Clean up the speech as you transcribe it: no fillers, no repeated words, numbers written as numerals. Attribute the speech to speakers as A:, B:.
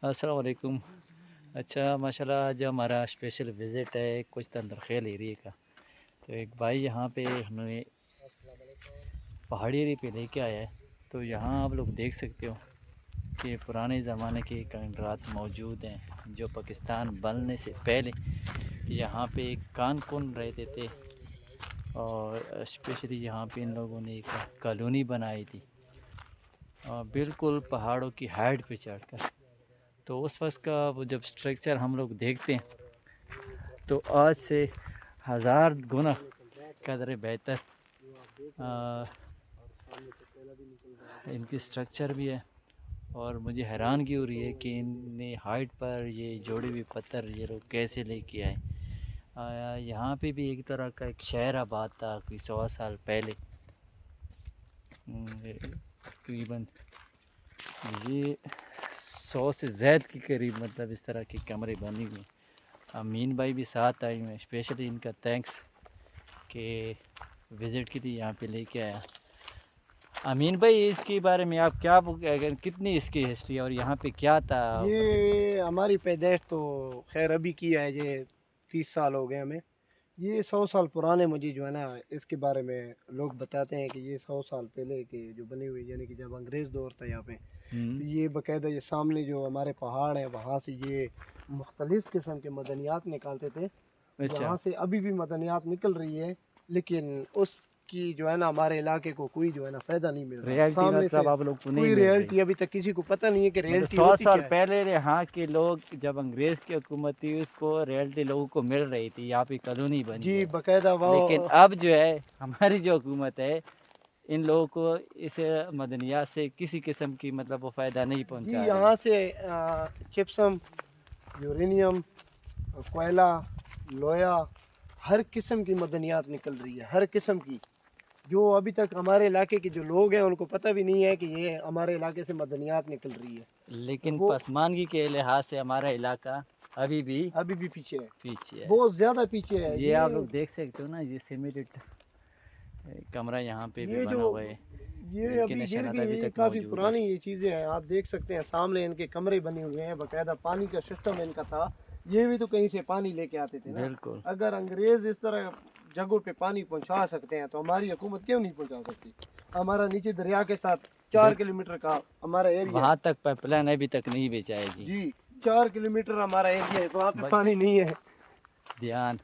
A: السلام علیکم. اچھا ماشاءاللہ آج ہمارا اسپیشل وزٹ ہے کچھ تندرخیل ایریے کا. تو ایک بھائی یہاں پہ ہمیں پہاڑی ایریے پہ لے کے آیا ہے. تو یہاں آپ لوگ دیکھ سکتے ہو کہ پرانے زمانے کے کنکرات موجود ہیں جو پاکستان بننے سے پہلے یہاں پہ کان کون رہتے تھے، اور اسپیشلی یہاں پہ ان لوگوں نے ایک کالونی بنائی تھی بالکل پہاڑوں کی ہائٹ پہ چڑھ کر. تو اس وقت کا وہ جب اسٹرکچر ہم لوگ دیکھتے ہیں تو آج سے 1000 گنا قدر بہتر ان کی اسٹرکچر بھی ہے. اور مجھے حیرانگی ہو رہی ہے کہ ان نے ہائٹ پر یہ جوڑے ہوئے پتھر یہ لوگ کیسے لے کے آئے. یہاں پہ بھی ایک طرح کا ایک شہر آباد تھا کوئی 100 سال پہلے. تقریباً یہ 100 سے زائد کے قریب مطلب اس طرح کے کمرے بنے ہوئے ہیں. امین بھائی بھی ساتھ آئے ہوئے ہیں. اسپیشلی ان کا تھینکس کہ وزٹ کی تھی یہاں پہ لے کے آیا. امین بھائی اس کے بارے میں آپ کیا کتنی اس کی ہسٹری ہے اور یہاں پہ کیا تھا؟
B: یہ ہماری پیدائش تو خیر ابھی کی ہے، یہ 30 سال ہو گئے ہمیں. یہ 100 سال پرانے مجھے جو ہے نا اس کے بارے میں لوگ بتاتے ہیں کہ یہ 100 سال پہلے کے جو بنی ہوئی، یعنی کہ جب انگریز دور تھا یہاں پہ، تو یہ باقاعدہ یہ سامنے جو ہمارے پہاڑ ہیں وہاں سے یہ مختلف قسم کے معدنیات نکالتے تھے. وہاں سے ابھی بھی معدنیات نکل رہی ہے، لیکن اس کی جو ہے نا ہمارے علاقے کو کوئی جو ہے نا فائدہ نہیں مل رہا. سامنے سے
A: آپ لوگ کو نہیں
B: کوئی
A: مل رہی.
B: ریئلٹی ابھی تک کسی کو پتہ نہیں ہے کہ ریئلٹی
A: 100
B: ہوتی
A: سال
B: کیا ہے.
A: پہلے یہاں کے لوگ جب انگریز کی حکومت تھی اس کو ریئلٹی لوگوں کو مل رہی تھی، یہاں پہ کالونی بنی
B: جی
A: ہے.
B: باقاعدہ
A: لیکن
B: وہ
A: اب جو ہے ہماری جو حکومت ہے ان لوگوں کو اس مدنیات سے کسی قسم کی مطلب وہ فائدہ نہیں
B: جی
A: پہنچا رہی.
B: یہاں سے چپسم، یورینیم، کوئلہ، لویا، ہر قسم کی معدنیات نکل رہی ہے، ہر قسم کی، جو ابھی تک ہمارے علاقے کے جو لوگ ہیں ان کو پتہ بھی نہیں ہے کہ یہ ہمارے علاقے سے معدنیات نکل رہی ہے.
A: لیکن
B: وہ
A: پسماندگی کے لحاظ سے ہمارا علاقہ ابھی بھی
B: پیچھے ہے،
A: پیچھے ہے.
B: بہت زیادہ پیچھے ہے.
A: یہ آپ لوگ دیکھ سکتے ہو نا، یہ سیمیٹڈ کمرہ یہاں پہ بھی
B: یہ
A: بنا
B: جو
A: ہوا ہے
B: یہ
A: جن کی
B: ابھی گر
A: نشانات
B: گئی
A: ابھی
B: ہے، یہ
A: تک
B: کافی
A: موجود ہے.
B: پرانی یہ چیزیں ہیں. آپ دیکھ سکتے ہیں سامنے ان کے کمرے بنے ہوئے ہیں، باقاعدہ پانی کا سسٹم ان کا تھا. یہ بھی تو کہیں سے پانی لے کے آتے تھے نا.
A: بالکل.
B: اگر انگریز اس طرح جگہوں پہ پانی پہنچا سکتے ہیں تو ہماری حکومت کیوں نہیں پہنچا سکتی؟ ہمارا نیچے دریا کے ساتھ 4 کلومیٹر کا ہمارا ایریا ہے.
A: وہاں تک پائپ لائن ابھی تک نہیں بچائے گی.
B: جی 4 کلومیٹر ہمارا ایریا ہے، وہاں پہ پانی نہیں ہے.
A: دھیان